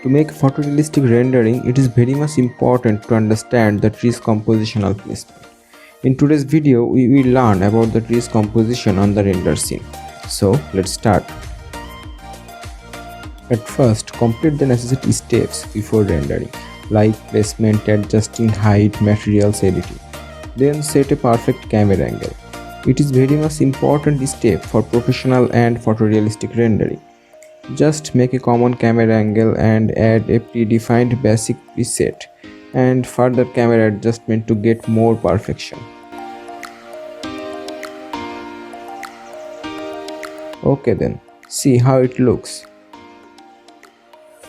To make photorealistic rendering, it is very much important to understand the tree's compositional placement. In today's video, we will learn about the tree's composition on the render scene. So, let's start. At first, complete the necessary steps before rendering, like placement, adjusting height, materials, editing. Then set a perfect camera angle. It is very much important step for professional and photorealistic rendering. Just make a common camera angle and add a predefined basic preset and further camera adjustment to get more perfection. Okay then, see how it looks.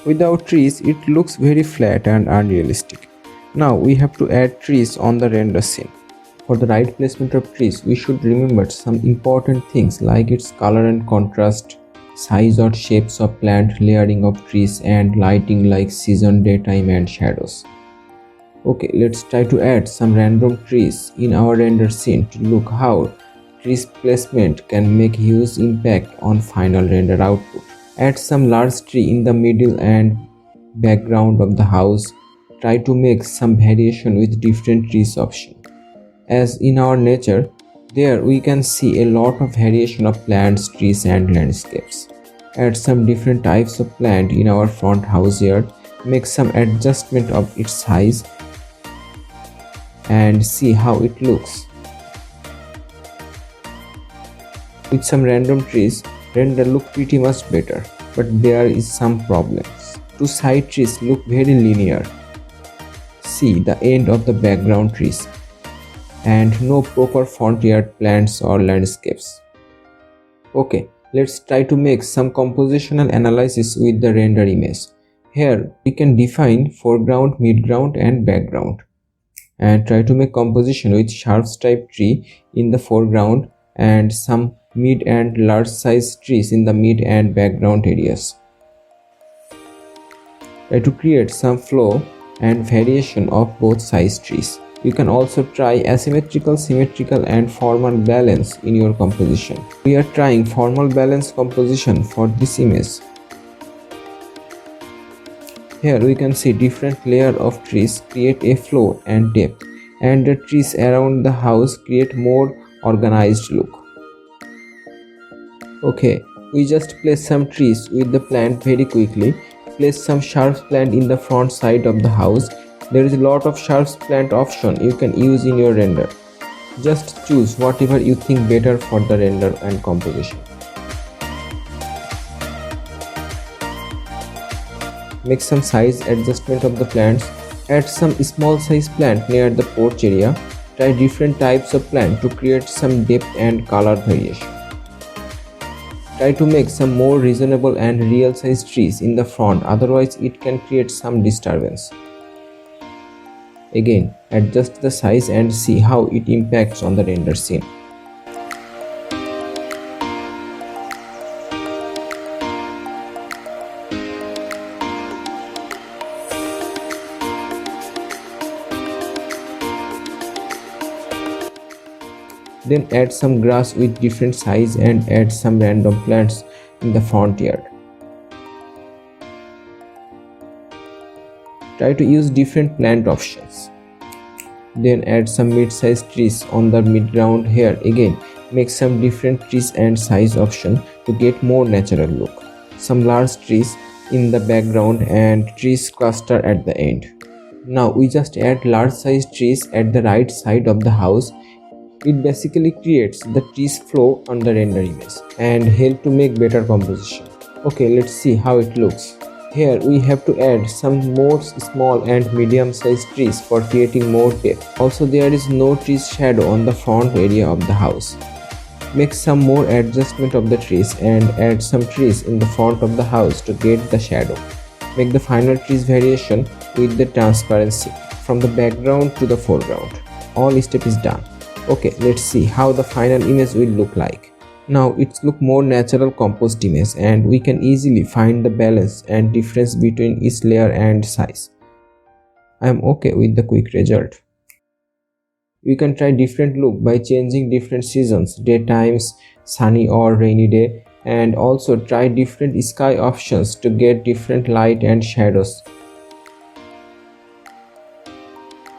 Without trees, it looks very flat and unrealistic. Now we have to add trees on the render scene. For the right placement of trees, we should remember some important things like its color and contrast, size or shapes of plant, layering of trees, and lighting like season, daytime, and shadows. Okay, let's try to add some random trees in our render scene to look how trees placement can make huge impact on final render output. Add some large tree in the middle and background of the house. Try to make some variation with different trees option. As in our nature, there we can see a lot of variation of plants, trees and landscapes. Add some different types of plant in our front house yard. Make some adjustment of its size and see how it looks. With some random trees, render look pretty much better, but there is some problems. Two side trees look very linear. See the end of the background trees and no proper front yard plants or landscapes. Okay, let's try to make some compositional analysis with the render image. Here we can define foreground, midground and background and try to make composition with sharp type tree in the foreground and some mid and large size trees in the mid and background areas. Try to create some flow and variation of both size trees. You can also try asymmetrical, symmetrical and formal balance in your composition. We are trying formal balance composition for this image. Here we can see different layer of trees create a flow and depth, and the trees around the house create more organized look. Okay, we just place some trees with the plant very quickly. Place some sharp plant in the front side of the house. There is a lot of sharp plant option you can use in your render. Just choose whatever you think better for the render and composition. Make some size adjustment of the plants. Add some small size plant near the porch area. Try different types of plant to create some depth and color variation. Try to make some more reasonable and real size trees in the front, otherwise it can create some disturbance. Again, adjust the size and see how it impacts on the render scene. Then add some grass with different size and add some random plants in the front yard. Try to use different plant options. Then add some mid-sized trees on the midground. Here again, make some different trees and size option to get more natural look. Some large trees in the background and trees cluster at the end. Now we just add large size trees at the right side of the house. It basically creates the trees flow on the render image and help to make better composition. Okay, let's see how it looks. Here we have to add some more small and medium sized trees for creating more depth. Also there is no trees shadow on the front area of the house. Make some more adjustment of the trees and add some trees in the front of the house to get the shadow. Make the final trees variation with the transparency from the background to the foreground. All step is done. Okay, let's see how the final image will look like. Now it's look more natural composed image and we can easily find the balance and difference between each layer and size. I am okay with the quick result. We can try different look by changing different seasons, daytimes, sunny or rainy day, and also try different sky options to get different light and shadows.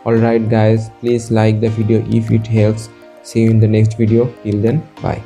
Alright guys, please like the video if it helps. See you in the next video. Till then, bye.